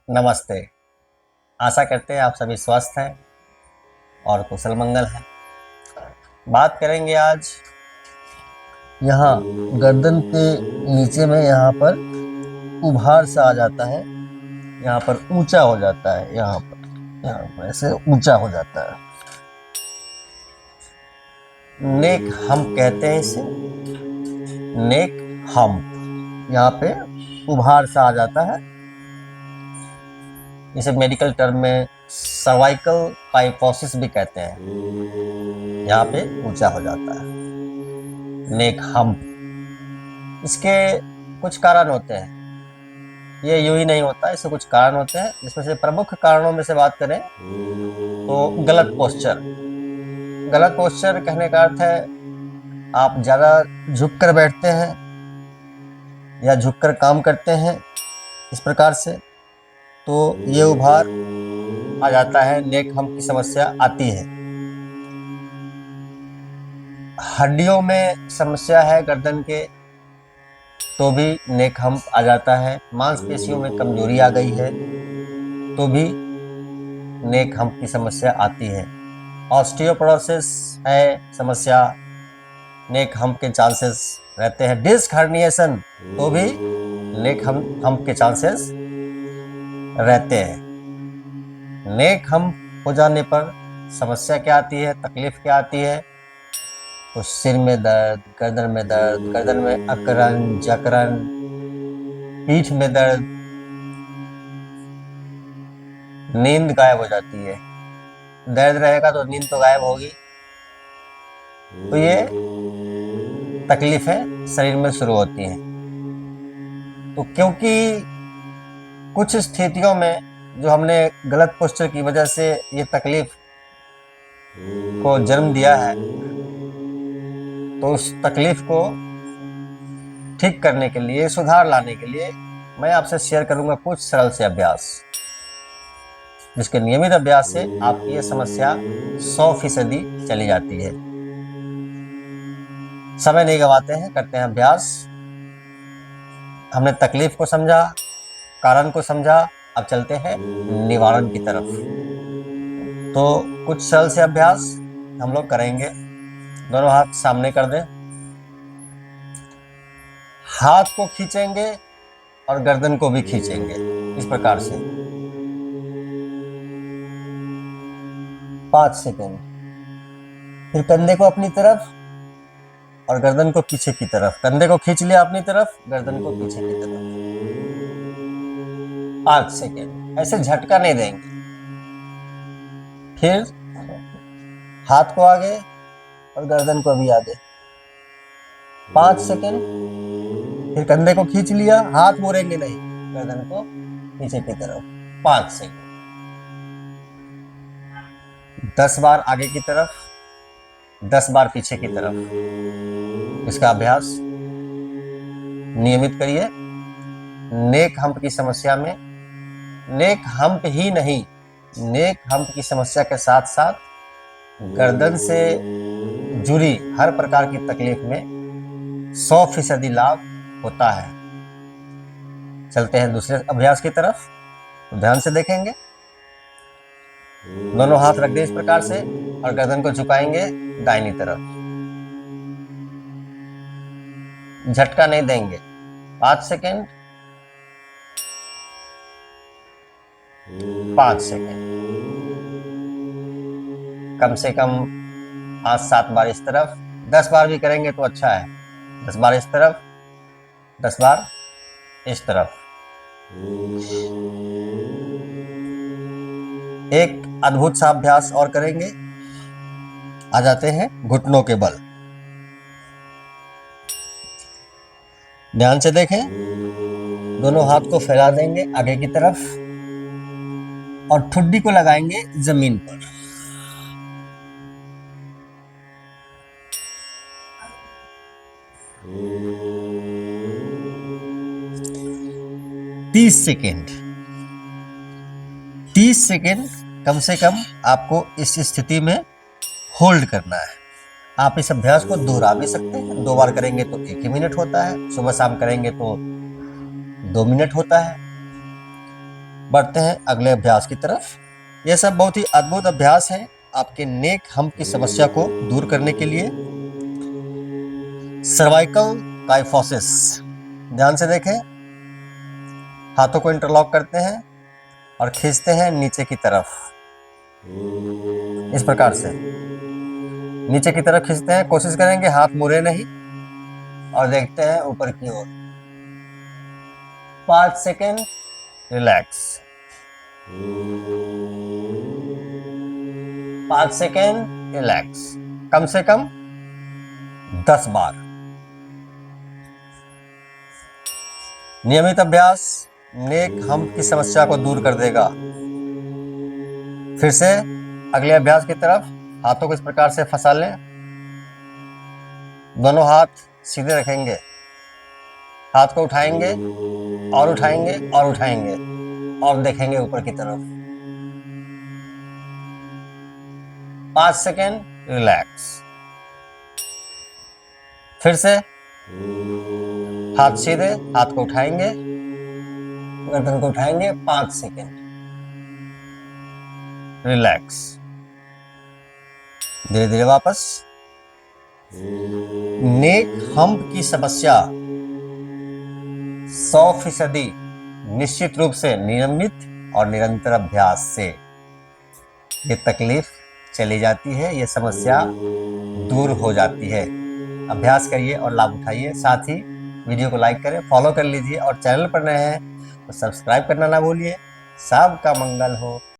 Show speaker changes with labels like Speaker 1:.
Speaker 1: नमस्ते। आशा करते हैं आप सभी स्वस्थ हैं और कुशल मंगल हैं। बात करेंगे आज यहाँ गर्दन के नीचे में यहाँ पर उभार सा आ जाता है, यहाँ पर ऊंचा हो जाता है, यहाँ पर ऐसे ऊंचा हो जाता है। नेक हम्प कहते हैं इसे, नेक हम्प। यहाँ पे उभार सा आ जाता है, इसे मेडिकल टर्म में सर्वाइकल काइफोसिस भी कहते हैं। यहाँ पे ऊंचा हो जाता है नेक हम्प। इसके कुछ कारण होते हैं, ये यूं ही नहीं होता, इसके कुछ कारण होते हैं। जिसमें से प्रमुख कारणों में से बात करें तो गलत पोस्चर। गलत पोस्चर कहने का अर्थ है आप ज़्यादा झुक कर बैठते हैं या झुककर काम करते हैं इस प्रकार से, तो ये उभार आ जाता है, नेक हम्प की समस्या आती है। हड्डियों में समस्या है गर्दन के तो भी नेक हम्प आ जाता है। मांसपेशियों में कमजोरी आ गई है तो भी नेक हम्प की समस्या आती है। ऑस्टियोपोरोसिस है समस्या, नेक हम्प के चांसेस रहते हैं। डिस्क हर्निएशन तो भी नेक हम्प के चांसेस रहते हैं। नेक हम्प हो जाने पर समस्या क्या आती है, तकलीफ क्या आती है? तो सिर में दर्द, गर्दन में दर्द, गर्दन में अकड़न, जकड़न, पीठ में दर्द, नींद गायब हो जाती है। दर्द रहेगा तो नींद तो गायब होगी। तो ये तकलीफें शरीर में शुरू होती हैं। तो क्योंकि कुछ स्थितियों में जो हमने गलत पोस्चर की वजह से ये तकलीफ को जन्म दिया है, तो उस तकलीफ को ठीक करने के लिए, सुधार लाने के लिए मैं आपसे शेयर करूंगा कुछ सरल से अभ्यास, जिसके नियमित अभ्यास से आपकी ये समस्या 100% चली जाती है। समय नहीं गवाते हैं, करते हैं अभ्यास। हमने तकलीफ को समझा, कारण को समझा, अब चलते हैं निवारण की तरफ। तो कुछ सरल से अभ्यास हम लोग करेंगे। दोनों हाथ सामने कर दें, हाथ को खींचेंगे और गर्दन को भी खींचेंगे इस प्रकार से 5 सेकेंड। फिर कंधे को अपनी तरफ और गर्दन को पीछे की तरफ। कंधे को खींच लिया अपनी तरफ, गर्दन को पीछे की तरफ 5 सेकेंड। ऐसे झटका नहीं देंगे। फिर हाथ को आगे और गर्दन को भी आगे 5 सेकेंड। फिर कंधे को खींच लिया, हाथ मोड़ेंगे नहीं, गर्दन को पीछे की तरफ 5 सेकेंड। 10 बार आगे की तरफ, 10 बार पीछे की तरफ। इसका अभ्यास नियमित करिए। नेक हम्प की समस्या में, नेक हम्प ही नहीं, नेक हम्प की समस्या के साथ साथ गर्दन से जुड़ी हर प्रकार की तकलीफ में 100% लाभ होता है। चलते हैं दूसरे अभ्यास की तरफ, तो ध्यान से देखेंगे। दोनों हाथ रख दें इस प्रकार से और गर्दन को झुकाएंगे दाहिनी तरफ। झटका नहीं देंगे। 5 सेकेंड, 5 सेकेंड। कम से कम 5-7 बार इस तरफ। 10 बार भी करेंगे तो अच्छा है। 10 बार इस तरफ, 10 बार इस तरफ। एक अद्भुत सा अभ्यास और करेंगे। आ जाते हैं घुटनों के बल। ध्यान से देखें। दोनों हाथ को फैला देंगे आगे की तरफ और ठुड्डी को लगाएंगे जमीन पर। तीस सेकेंड कम से कम आपको इस स्थिति में होल्ड करना है। आप इस अभ्यास को दोहरा भी सकते हैं। 2 बार करेंगे तो 1 ही मिनट होता है, सुबह शाम करेंगे तो 2 मिनट होता है। बढ़ते हैं अगले अभ्यास की तरफ। यह सब बहुत ही अद्भुत अभ्यास है आपके नेक हम्प की समस्या को दूर करने के लिए। सर्वाइकल काइफोसिस, ध्यान से देखें। हाथों को इंटरलॉक करते हैं और खींचते हैं नीचे की तरफ, इस प्रकार से नीचे की तरफ खींचते हैं। कोशिश करेंगे हाथ मुड़े नहीं और देखते हैं ऊपर की ओर। 5 सेकेंड, रिलैक्स। 5 second, relax. कम से कम 10 बार। नियमित अभ्यास नेक हम्प की समस्या को दूर कर देगा। फिर से अगले अभ्यास की तरफ। हाथों को इस प्रकार से फंसा लें, दोनों हाथ सीधे रखेंगे, हाथ को उठाएंगे और उठाएंगे और उठाएंगे और देखेंगे ऊपर की तरफ। 5 सेकेंड, रिलैक्स। फिर से हाथ सीधे, हाथ को उठाएंगे, गर्दन को उठाएंगे, 5 सेकेंड, रिलैक्स। धीरे धीरे वापस। नेक हम्प की समस्या 100% निश्चित रूप से नियमित और निरंतर अभ्यास से ये तकलीफ चली जाती है, ये समस्या दूर हो जाती है। अभ्यास करिए और लाभ उठाइए। साथ ही वीडियो को लाइक करें, फॉलो कर लीजिए और चैनल पर नए हैं तो सब्सक्राइब करना ना भूलिए। सबका मंगल हो।